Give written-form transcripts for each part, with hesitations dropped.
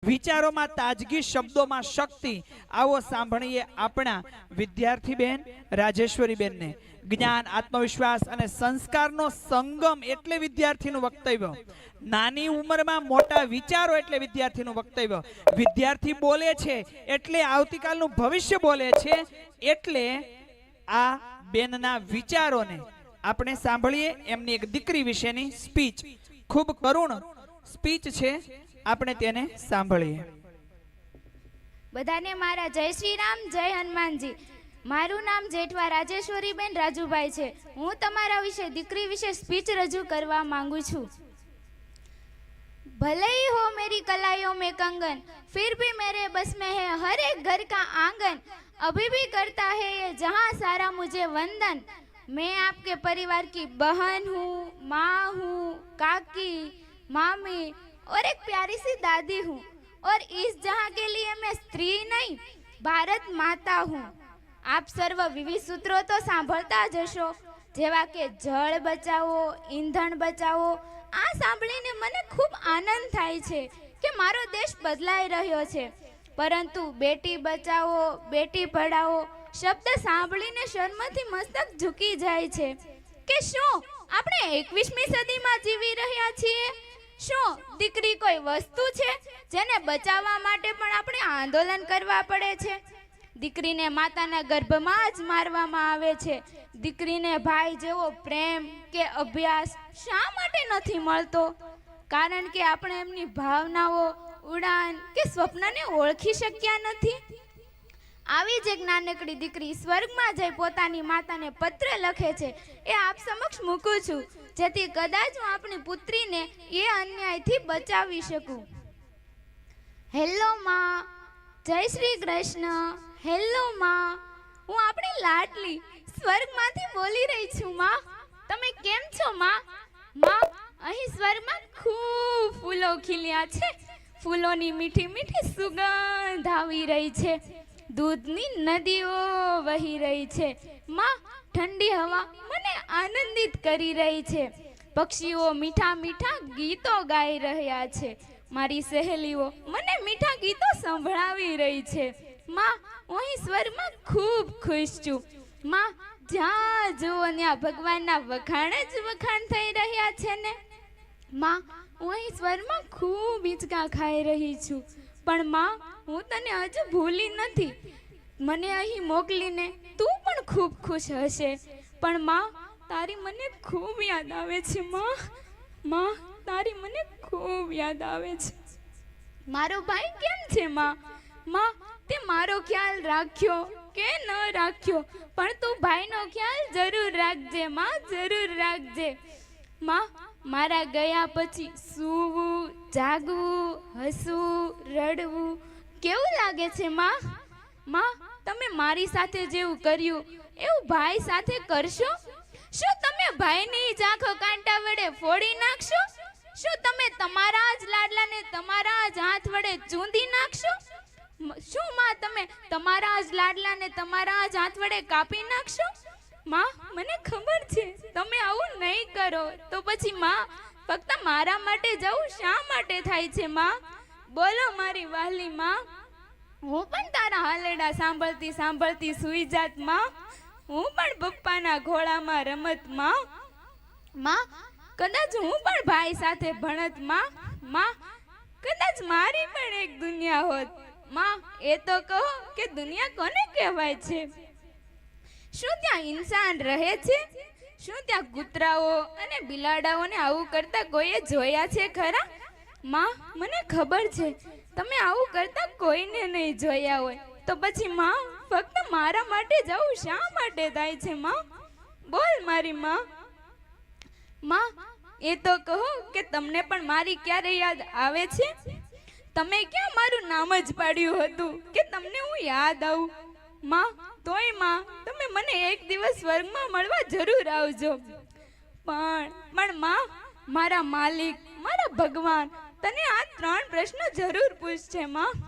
વિચારોમાં તાજગી, શબ્દોમાં શક્તિ. આવો સાંભળીએ આપણા વિદ્યાર્થી બેન રાજેશ્વરી બેનને. જ્ઞાન, આત્મવિશ્વાસ અને સંસ્કારનો સંગમ એટલે વિદ્યાર્થીનું વક્તવ્ય. નાની ઉંમરમાં મોટા વિચારો એટલે વિદ્યાર્થીનું વક્તવ્ય. વિદ્યાર્થી બોલે છે એટલે આવતીકાલનું ભવિષ્ય બોલે છે. એટલે આ બેનના વિચારોને આપણે સાંભળીએ. એમની એક દીકરી વિશેની સ્પીચ, ખૂબ કરુણ સ્પીચ છે, આપણે તેને સાંભળીએ. બધાને મારા જય શ્રી રામ, જય હનુમાનજી. મારું નામ જેઠવા રાજેશ્વરીબેન રાજુભાઈ છે. હું તમારા વિશે દીકરી વિશે સ્પીચ રજૂ કરવા માંગુ છું. भले ही हो मेरी कलाइयों में कंगन, फिर भी मेरे बस में है हर एक घर का आंगन. अभी भी करता है ये जहाँ सारा मुझे वंदन. मैं आपके परिवार की बहन हूँ, माँ हूँ, काकी, मामी और एक प्यारी सी दादी हूँ. और इस जहाँ के लिए मैं स्त्री नहीं, भारत माता हूँ. आप सर्व विविध सूत्रों तो સાંભળતા જ હશો, જેવા કે જળ બચાવો, ઈંધણ બચાવો. આ સાંભળીને મને ખૂબ આનંદ થાય છે કે મારો દેશ બદલાઈ રહ્યો છે. પરંતુ બેટી બચાવો, બેટી પઢાઓ શબ્દ સાંભળીને શર્મથી મસ્તક ઝૂકી જાય છે કે શું આપણે 21મી સદીમાં જીવી રહ્યા છીએ? શું દીકરી કોઈ વસ્તુ છે જેને બચાવવા માટે પણ આપણે આંદોલન કરવા પડે છે? દીકરીને માતાના ગર્ભમાં જ મારવામાં આવે છે. દીકરીને ભાઈ જેવો પ્રેમ કે અભ્યાસ શા માટે નથી મળતો? કારણ કે આપણે એમની ભાવનાઓ, ઉડાન કે સ્વપ્નને ઓળખી શક્યા નથી. આવી જ એક નાનકડી દીકરી સ્વર્ગમાં જઈ પોતાની માતાને પત્ર લખે છે. એ આપ સમક્ષ મૂકું છું, જેથી કદાચ હું આપણી પુત્રીને એ અન્યાયથી બચાવી શકું. હેલો માં, જય શ્રી કૃષ્ણ. હેલો માં, હું આપણી લાડલી સ્વર્ગમાંથી બોલી રહી છું. માં, તમે કેમ છો માં? માં, અહીં સ્વર્ગમાં ખૂબ ફૂલો ખીલ્યા છે. ફૂલોની મીઠી મીઠી સુગંધ આવી રહી છે. દૂધની નદીઓ વહી રહી છે. માં, ઠંડી હવા મને આનંદિત કરી રહી છે. પક્ષીઓ મીઠા મીઠા ગીતો ગાઈ રહ્યા છે. મારી સહેલીઓ મને મીઠા ગીતો સંભળાવી રહી છે. માં, હું અહીં સ્વરમાં ખૂબ ખુશ છું. માં, જ્યાં જુઓ ત્યાં ભગવાનના વખાણ જ વખાણ થઈ રહ્યા છે ને. માં, હું અહીં સ્વરમાં ખૂબ હિંચકા ખાઈ રહી છું. પણ માં, હું તને હજુ ભૂલી નથી. મને અહીં મોકલીને તું પણ ખૂબ ખુશ હશે. પણ માં, તારી મને ખૂબ યાદ આવે છે. માં, માં, તારી મને ખૂબ યાદ આવે છે. મારો ભાઈ કેમ છે માં? માં, તે મારો ખ્યાલ રાખ્યો કે ન રાખ્યો, પણ તું ભાઈનો ખ્યાલ જરૂર રાખજે માં, જરૂર રાખજે. માં, મારા ગયા પછી સૂવું, જાગવું, હસવું, રડવું કેવું લાગે છે માં? માં, તમે મારી સાથે જેવું કર્યું એવું ભાઈ સાથે કરશો? શું તમે ભાઈની જ આંખો કાંટા વડે ફોડી નાખશો? શું તમે તમારા જ લાડલાને તમારા જ હાથ વડે ચૂંદી નાખશો? શું માં, તમે તમારા જ લાડલાને તમારા જ હાથ વડે કાપી નાખશો? માં, મને ખબર છે તમે આવું નહીં કરો. તો પછી માં, ફક્ત મારા માટે જવું શા માટે થાય છે માં? બોલો મારી વહાલી માં. હું પણ તારા હાલેડા સાંભળતી સાંભળતી સૂઈ જાત માં. હું પણ પપ્પાના ઘોડામાં રમત માં. માં, કદાચ હું પણ ભાઈ સાથે ભણત માં. માં, કદાચ મારી પણ એક દુનિયા હોત. માં, એ તો કહો કે દુનિયા કોને કહેવાય છે? શું ત્યાં ઇન્સાન રહે છે? શું ત્યાં કૂતરાઓ અને બિલાડાઓને આવું કરતા કોઈએ જોયા છે ખરા? માં, મને ખબર છે તમે આવું કરતા કોઈને નહીં જોયા હોય. તો પછી માં, ફક્ત મારા માટે જવું શા માટે થાય છે માં? બોલ મારી માં. માં, એ તો કહો કે તમને પણ મારી ક્યારે યાદ આવે છે? તમે ક્યાં મારું નામ જ પાડ્યું હતું કે તમને હું યાદ આવું? માં, તોય માં, તમે મને એક દિવસ સ્વર્ગમાં મળવા જરૂર આવજો. પણ માં, મારા માલિક, મારા ભગવાન તને આ 3 પ્રશ્નો જરૂર પૂછશે માં.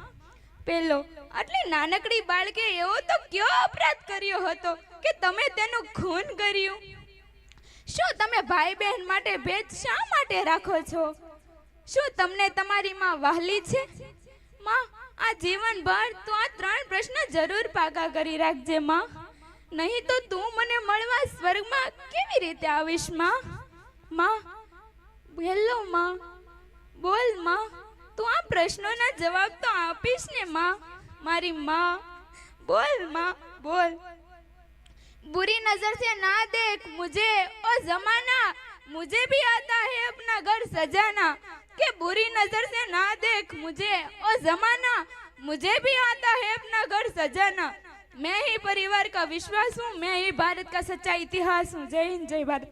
પહેલો, આટલી નાનકડી બાળકે એવો તો કયો અપરાધ કર્યો હતો કે તમે તેનું ખૂન કર્યું? શું તમે ભાઈ બહેન માટે ભેદ શા માટે રાખો છો? શું તમને તમારી માં વહાલી છે? આ જીવનભર તું આ 3 પ્રશ્ન જરૂર પાકા કરી રાખજે માં, નહીં તો તું મને મળવા સ્વર્ગમાં કેવી રીતે આવીશ માં? માં હેલો માં, બોલ માં, તું આ પ્રશ્નોના જવાબ તો આપીશ ને માં? મારી માં, બોલ માં, બોલ. बुरी नजर से ना देख मुझे ओ जमाना, मुझे भी आता है अपना घर सजाना. कि बुरी नजर से ना देख मुझे ओ जमाना, मुझे भी आता है अपना घर सजाना. मैं ही परिवार का विश्वास हूँ, मैं ही भारत का सच्चा इतिहास हूँ. जय हिंद, जय भारत.